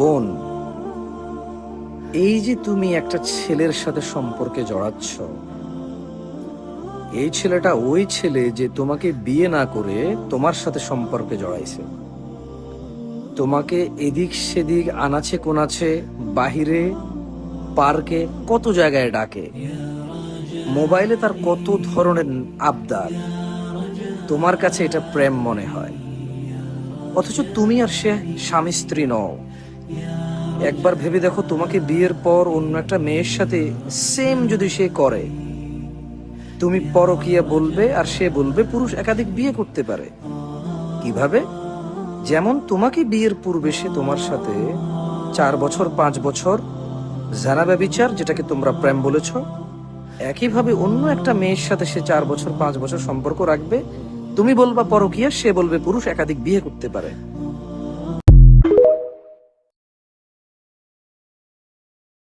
বোন, এই যে তুমি একটা ছেলের সাথে সম্পর্কে জড়াচ্ছ, এই ছেলেটা ওই ছেলে যে তোমাকে বিয়ে না করে তোমার সাথে সম্পর্কে জড়াইছে। তোমাকে এদিক সেদিক আনাচে কোনাচে, বাহিরে, পার্কে, কত জায়গায় ডাকে। মোবাইলে তার কত ধরনের আবদার। তোমার কাছে এটা প্রেম মনে হয়, অথচ তুমি আর সে স্বামী স্ত্রী নও। একবার ভেবে দেখো, তোমাকে বিয়ের পর অন্য একটা মেয়ের সাথে সেম যদি সে করে, তুমি পরকীয়া বলবে আর সে বলবে পুরুষ একাধিক বিয়ে করতে পারে। কিভাবে? যেমন তোমাকে বিয়ের পূর্বে সে তোমার সাথে 4 বছর 5 বছর জানা ব্যভিচার, যেটাকে তোমরা প্রেম বলেছ, একইভাবে অন্য একটা মেয়ের সাথে সে 4 বছর 5 বছর সম্পর্ক রাখবে। তুমি বলবা পরকীয়া, সে বলবে পুরুষ একাধিক বিয়ে করতে পারে।